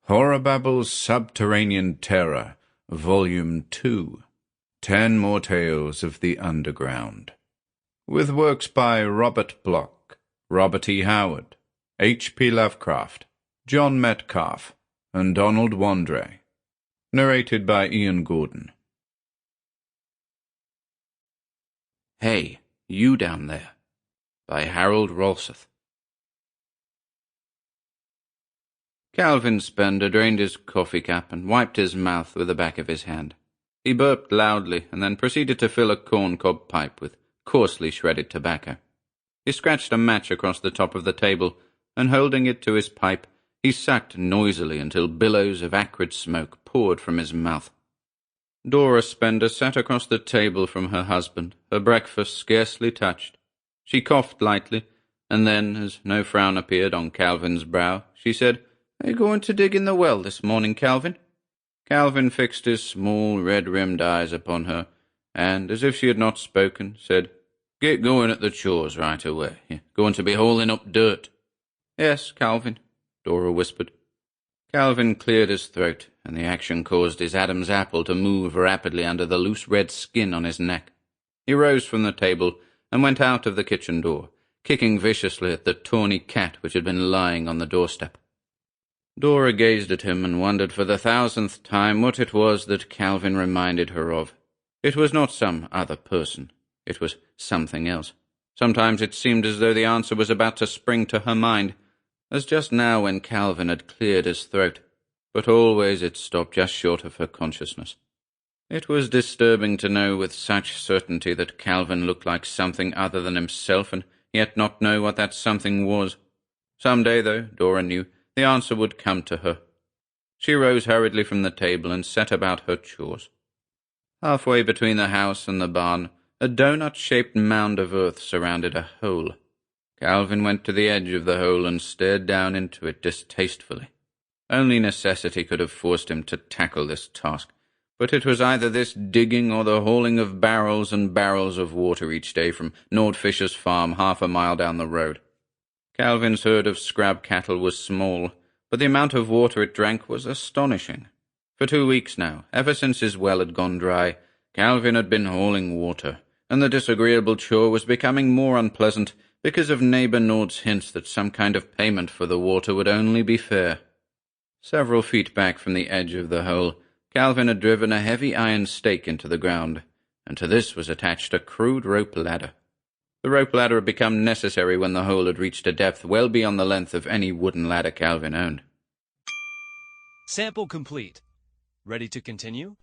HorrorBabble's Subterranean Terror, Volume 2. 10 More Tales of the Underground. With works by Robert Bloch, Robert E. Howard, H.P. Lovecraft, John Metcalf, and Donald Wandrei. Narrated by Ian Gordon. Hey, You Down There, by Harold Rolseth. Calvin Spender drained his coffee cup and wiped his mouth with the back of his hand. He burped loudly and then proceeded to fill a corncob pipe with coarsely shredded tobacco. He scratched a match across the top of the table, and holding it to his pipe, he sucked noisily until billows of acrid smoke poured from his mouth. Dora Spender sat across the table from her husband, her breakfast scarcely touched. She coughed lightly, and then, as no frown appeared on Calvin's brow, she said, "Are you going to dig in the well this morning, Calvin?" Calvin fixed his small, red-rimmed eyes upon her, and, as if she had not spoken, said, "Get going at the chores right away. You're going to be hauling up dirt." "Yes, Calvin," Dora whispered. Calvin cleared his throat, and the action caused his Adam's apple to move rapidly under the loose red skin on his neck. He rose from the table and went out of the kitchen door, kicking viciously at the tawny cat which had been lying on the doorstep. Dora gazed at him and wondered for the 1000th time what it was that Calvin reminded her of. It was not some other person. It was something else. Sometimes it seemed as though the answer was about to spring to her mind, as just now when Calvin had cleared his throat, but always it stopped just short of her consciousness. It was disturbing to know with such certainty that Calvin looked like something other than himself, and yet not know what that something was. Some day, though, Dora knew, the answer would come to her. She rose hurriedly from the table and set about her chores. Halfway between the house and the barn, a donut-shaped mound of earth surrounded a hole. Calvin went to the edge of the hole and stared down into it distastefully. Only necessity could have forced him to tackle this task, but it was either this digging or the hauling of barrels and barrels of water each day from Nordfisher's farm 1/2 mile down the road. Calvin's herd of scrub cattle was small, but the amount of water it drank was astonishing. For 2 weeks now, ever since his well had gone dry, Calvin had been hauling water, and the disagreeable chore was becoming more unpleasant because of neighbor Nord's hints that some kind of payment for the water would only be fair. Several feet back from the edge of the hole, Calvin had driven a heavy iron stake into the ground, and to this was attached a crude rope ladder. The rope ladder had become necessary when the hole had reached a depth well beyond the length of any wooden ladder Calvin owned. Sample complete. Ready to continue?